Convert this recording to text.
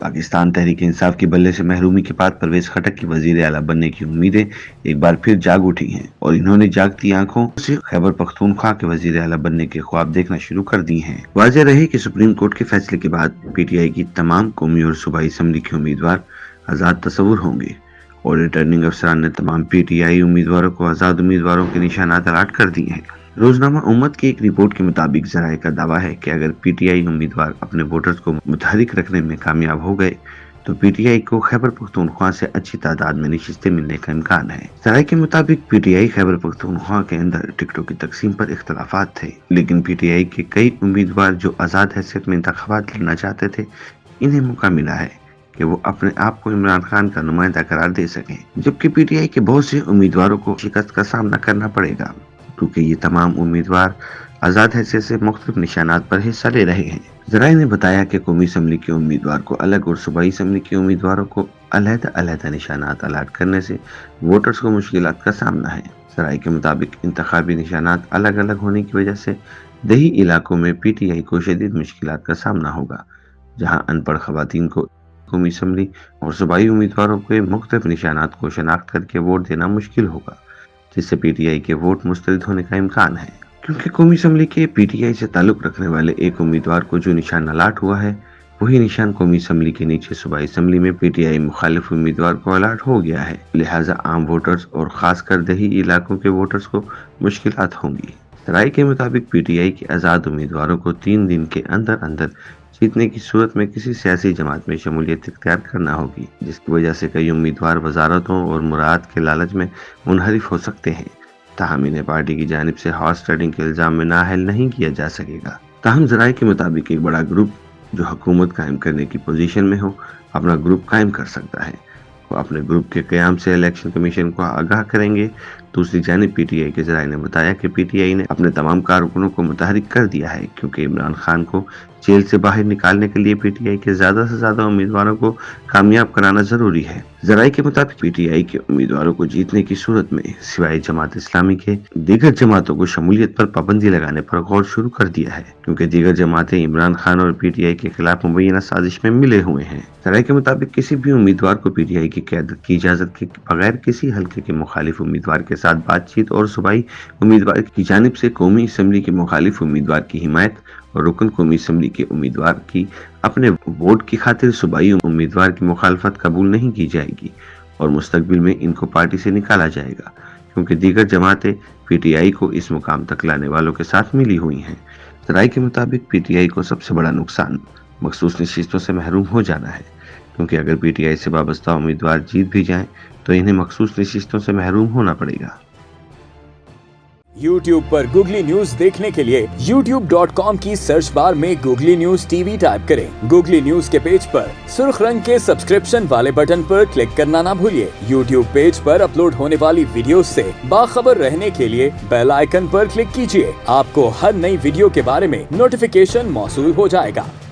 पाकिस्तान तहरीक इंसाफ की बल्ले से महरूमी के बाद परवेज खटक की वजीर आला बनने की उम्मीदें एक बार फिर जाग उठी हैं और इन्होंने जागती आंखों से खैबर पख्तूनख्वा के वजीर आला बनने के ख्वाब देखना शुरू कर दिए हैं। वाज़ेह रहे कि सुप्रीम कोर्ट के फैसले के बाद पीटीआई की तमाम कौमी और सूबाई असम्बली के उम्मीदवार आज़ाद तस्वुर होंगे और रिटर्निंग अफसरान ने तमाम पीटीआई उम्मीदवारों को आज़ाद उम्मीदवारों के निशानात अलाट कर दिए हैं। रोजनामा उम्मत की एक रिपोर्ट के मुताबिक जराये का दावा है कि अगर पीटीआई उम्मीदवार अपने वोटर्स को मुतहरिक रखने में कामयाब हो गए तो पीटीआई को खैबर पख्तूनख्वा से अच्छी तादाद में नशिस्तें मिलने का इम्कान है। जराये के मुताबिक पीटीआई खैबर पख्तूनख्वा के अंदर टिकटों की तकसीम पर इख्तलाफात थे, लेकिन पीटीआई के कई उम्मीदवार जो आज़ाद हैसियत में इंतखाबात लड़ना चाहते थे, इन्हें मौका मिला है कि वो अपने आप को इमरान खान का नुमाइंदा करार दे सकें, जबकि पीटीआई के बहुत से उम्मीदवारों को शिकस्त का सामना करना पड़ेगा क्योंकि ये तमाम उम्मीदवार आज़ाद हैसियत से मुख्तलिफ निशानात पर हिस्सा ले रहे हैं। जराये ने बताया कि कौमी असम्बली के उम्मीदवार को अलग और सूबाई असम्बली के उम्मीदवारों को अलहदा निशानात अलाट करने से वोटर्स को मुश्किलात का सामना है। जराये के मुताबिक इंतखाबी निशानात अलग अलग होने की वजह से दही इलाकों में पीटीआई को शदीद मुश्किलात का सामना होगा, जहाँ अनपढ़ खवातीन को कौमी असम्बली और सूबाई उम्मीदवारों के मुख्तलिफ निशानात को शनाख्त करके वोट देना मुश्किल होगा, जिससे पीटीआई के वोट मुस्तरद होने का इम्कान है। क्योंकि कौमी असम्बली के पीटीआई से ताल्लुक रखने वाले एक उम्मीदवार को जो निशान अलाट हुआ है, वही निशान कौमी असम्बली के नीचे सूबाई असम्बली में पीटीआई मुखालिफ उम्मीदवार को अलाट हो गया है। लिहाजा आम वोटर्स और खासकर दही इलाकों के वोटर्स को मुश्किलात होंगी। राय के मुताबिक पीटीआई के आज़ाद उम्मीदवारों को 3 दिन के अंदर अंदर जीतने की सूरत में किसी सियासी जमात में शमूलियत इख्तियार करना होगी, जिसकी वजह से कई उम्मीदवार वजारतों और मुराद के लालच में मुनहरिफ हो सकते हैं। ताहम इन्हें पार्टी की जानिब से हॉर्स ट्रेडिंग के इल्जाम में नाअहल नहीं किया जा सकेगा। ताहम जराये के मुताबिक एक बड़ा ग्रुप जो हुकूमत कायम करने की पोजीशन में हो अपना ग्रुप कायम कर सकता है। वो अपने ग्रुप के क़याम से इलेक्शन कमीशन को आगाह करेंगे। दूसरी जानिब पीटीआई के जराये ने बताया कि पीटीआई ने अपने तमाम कारकुनों को मुतहरिक कर दिया है क्योंकि इमरान खान को जेल से बाहर निकालने के लिए पीटीआई के ज्यादा से ज्यादा उम्मीदवारों को कामयाब कराना जरूरी है। जराये के मुताबिक पीटीआई के उम्मीदवारों को जीतने की सूरत में सिवाय जमात इस्लामी के दीगर जमातों को शमूलियत पर पाबंदी लगाने पर गौर शुरू कर दिया है, क्योंकि दीगर जमातें इमरान खान और पीटीआई के खिलाफ मुबैना साजिश में मिले हुए हैं। जराये के मुताबिक किसी भी उम्मीदवार को पीटीआई की क़यादत की इजाजत के बगैर किसी हल्के के मुखालिफ उम्मीदवार के साथ बातचीत और सूबाई उम्मीदवार की जानिब से कौमी असम्बली के मुखालिफ उम्मीदवार की हिमायत और रुकन कौमी असम्बली के उम्मीदवार की अपने वोट की खातिर सूबाई उम्मीदवार की मुखालफत कबूल नहीं की जाएगी और मुस्तकबिल में इनको पार्टी से निकाला जाएगा, क्योंकि दीगर जमातें पीटीआई को इस मुकाम तक लाने वालों के साथ मिली हुई हैं। जराये के मुताबिक पीटीआई को सबसे बड़ा नुकसान मखसूस नशिस्तों से महरूम हो जाना है, क्योंकि अगर पीटीआई से वाबस्ता उम्मीदवार जीत भी जाएं तो इन्हें मखसूस नशिस्तों से महरूम होना पड़ेगा। YouTube पर गूगली न्यूज देखने के लिए youtube.com की सर्च बार में गूगली न्यूज टीवी टाइप करें। गूगली न्यूज के पेज पर सुर्ख रंग के सब्सक्रिप्शन वाले बटन पर क्लिक करना ना भूलिए। YouTube पेज पर अपलोड होने वाली वीडियोस से बाखबर रहने के लिए बेल आइकन पर क्लिक कीजिए। आपको हर नई वीडियो के बारे में नोटिफिकेशन मौसूल हो जाएगा।